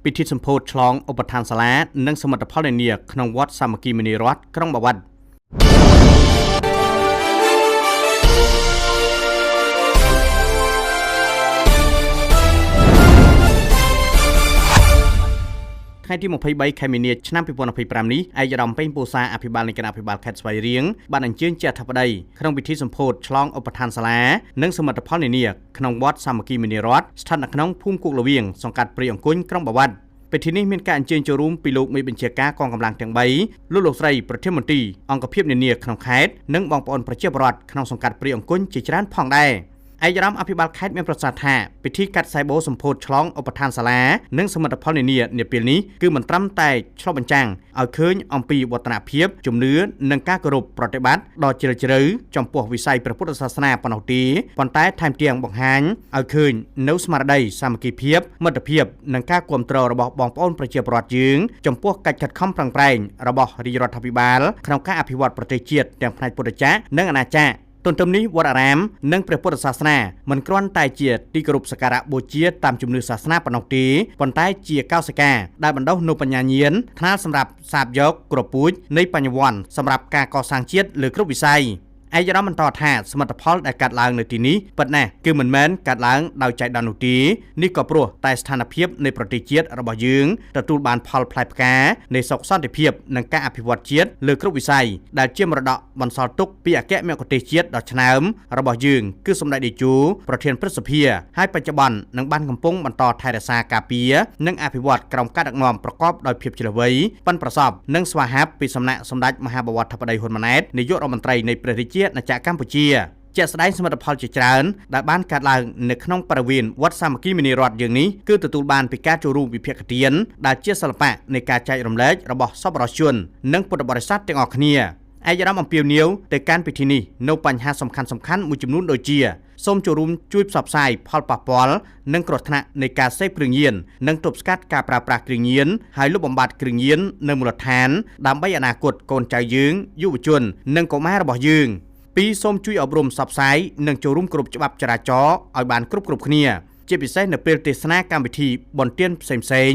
ពិធីសម្ពោធឆ្លងឧបដ្ឋានសាលានិងសមិទ្ធផលនានាក្នុងវត្តសាមគ្គីមនីរដ្ឋក្រុងបាវិតថ្ងៃទី23ខែមីនាឆ្នាំ2025នេះឯកឧត្តមពេញពូសាអភិបាលនៃគណៈអភិបាលខេត្តស្វាយរៀងបានអញ្ជើញជាអធិបតីក្នុងពិធីសម្ពោធឆ្លងឧបដ្ឋានសាលានិងសមិទ្ធផលនានាក្នុងវត្តសាមគ្គីមនីរដ្ឋស្ថិតនៅក្នុងភូមិគោកលវៀងសង្កាត់ព្រៃអង្គុញក្រុងបាវិតពិធីនេះមានការអញ្ជើញចូលរួមពីលោកមេបញ្ជាការកងកម្លាំងទាំង3លោកស្រីប្រធានមន្ត្រីអង្គភាពនានាក្នុងខេត្តនិងបងប្អូនប្រជាពលរដ្ឋក្នុងសង្កាត់ព្រៃអង្គុញជាច្រើនផងដែរឯកឧត្តមអភិបាលខេត្តមានប្រសាសន៍ថាពិធីកាត់ខ្សែបូសម្ពោធឆ្លងឧបដ្ឋានសាលានិងសមិទ្ធផលនានានាពេលនេះគឺមិនត្រឹមតែឆ្លុះបញ្ចាំងឲ្យឃើញអំពីវឌ្ឍនភាពជំនឿនិងការគោរពប្រតិបត្តិដ៏ជ្រាលជ្រៅចំពោះវិស័យព្រះពុទ្ធសាសនាប៉ុណ្ណោះទេប៉ុន្តែថែមទាំងបង្ហាញឲ្យឃើញនៅស្មារតីសាមគ្គីភាពមិត្តភាពនិងការគាំទ្ររបស់បងប្អូនប្រជាពលរដ្ឋយើងចំពោះកិច្ចខិតខំប្រឹងប្រែងរបស់រាជរដ្ឋាភិបាលក្នុងការអភិវឌ្ឍប្រទេសជាតិទាំងផ្នែកពុទ្ធចក្រនិងអាណាចក្រទន្ទឹមនេះវត្តអារាមនិងព្រះពុទ្ធសាសនាមិនគ្រាន់តែជាទីគោរពសក្ការៈបូជាតាមជំនឿសាសនាប៉ុណ្ណោះទេប៉ុន្តែជាកោសិកាដែលបណ្ដុះនូវបញ្ញាញាណថ្នាលសម្រាប់សាបយកគ្រាប់ពូជនៃបញ្ញវន្តសម្រាប់ការកសាងជាតិលើគ្រប់វិស័យឯកឧត្តមបន្តថាសមិទ្ធផលដែលកាត់ឡើងនៅទីនេះពិតណាស់គឺមិនមែនកាត់ឡើងដោយចៃដន្យនោះទេនេះក៏ព្រោះតែស្ថានភាពនៃប្រទេសជាតិរបស់យើងទទួលបានផលផ្លែផ្កានៃសុខសន្តិភាពនិងការអភិវឌ្ឍជាតិលើគ្រប់វិស័យដែលជាមរតកបន្សល់ទុកពីអគ្គមគ្គុទ្ទេសក៍ជាតិដ៏ឆ្នើមរបស់យើងគឺសម្ដេចតេជោប្រធានព្រឹទ្ធសភាហើយបច្ចុប្បន្ននឹងបានកំពុងបន្តថែរក្សាការពារនិងអភិវឌ្ឍក្រោមការដឹកនាំប្រកបដោយភាពឆ្លាតវៃប៉ិនប្រសប់និងស្វាហាប់ពីសំណាក់សម្ដេចមហាបវរធិបតីហ៊ុនម៉ាណែតនាយករដ្ឋមន្ត្រីនៃព្រះរាជាណាចក្រកម្ពុជាជាក់ស្ដែងសមិទ្ធផលជាច្រើនដែលបានកើតឡើងនៅក្នុងបរិវេណវត្តសាមគ្គីមនីរដ្ឋយើងនេះគឺទទួលបានពីការចូលរួមវិភាគទានដែលជាសិល្បៈនៃការចែករំលែករបស់សប្បុរសជននិងពុទ្ធបរិស័ទទាំងអស់គ្នាឯកឧត្តមអំពាវនាវទៅកាន់ពិធីនេះនៅបញ្ហាសំខាន់មួយចំនួនដូចជាសូមចូលរួមជួយផ្សព្វផ្សាយផលប៉ះពាល់និងគ្រោះថ្នាក់នៃការសេពគ្រឿងញៀននិងទប់ស្កាត់ការប្រើប្រាស់គ្រឿងញៀនហើយលុបបំបាត់គ្រឿងញៀននៅមូលដ្ឋានដើម្បីអនាគតកូនចៅយើងយុវជននិងកុមាររបស់យើង2សូមជួយអប់រំផ្សព្វផ្សាយនិងចូលរួមគ្រប់ច្បាប់ចរាចរណ៍ឲ្យបានគ្រប់គ្នាជាពិសេសនៅពេលទេសនាកម្មវិធីបុណ្យទានផ្សេង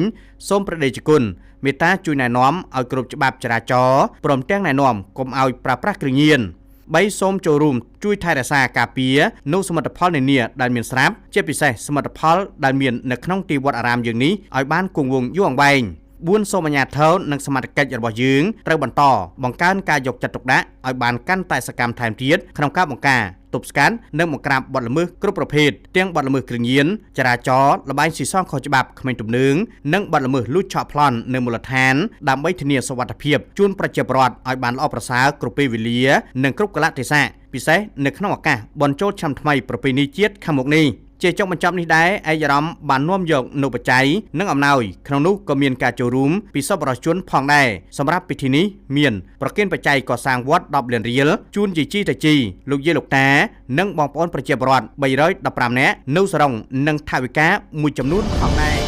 សូមព្រះដេចគុណមេត្តាជួយណែនាំឲ្យគ្រប់ច្បាប់ចរាចរណ៍ព្រមទាំងណែនាំកុំឲ្យប្រើប្រាស់គ្រឿងញៀន3សូមចូលរួមជួយថែរក្សាការពារនូវសមិទ្ធផលនានាដែលមានស្រាប់ជាពិសេសសមិទ្ធផលដែលមាននៅក្នុងទីវត្តអារាមយើងនេះឲ្យបានគង់វង្សយូរអង្វែង4សូមអាជ្ញាធរនិងសមាជិករបស់យើងត្រូវបន្តបង្កើនការយកចិត្តទុកដាក់ឲ្យបានកាន់តែសកម្មថែមទៀតក្នុងការបង្ការទប់ស្កាត់និងបង្ក្រាបបទល្មើសគ្រប់ប្រភេទទាំងបទល្មើសគ្រឿងញៀនចរាចរណ៍ល្បែងស៊ីសងខុសច្បាប់ក្មេងទំនើងនិងបទល្មើសលួចឆក់ប្លន់នៅមូលដ្ឋានដើម្បីធានាសុវត្ថិភាពជូនប្រជាពលរដ្ឋឲ្យបានល្អប្រសើរគ្រប់ពេលវេលានិងគ្រប់កលៈទេសៈពិសេសនៅក្នុងឱកាសបុណ្យចូលឆ្នាំថ្មីប្រពៃណីជាតិខាងមុខនេះជាចុងបញ្ចប់នេះដែរឯកឧត្តមបាននាំយកនូវបច្ច័យនិងអំណោយក្នុងនោះក៏មានការចូលរួមពីសប្បុរសជនផងដែរសម្រាប់ពិធីនេះមានប្រគិនបច្ច័យកសាងវត្ត10លានរៀលជូនយាយជីតាជីលោកយាយលោកតានិងបងប្អូនប្រជាពលរដ្ឋ315នាក់នៅសរុងនិងថវិកាមួយចំនួនផងដែរ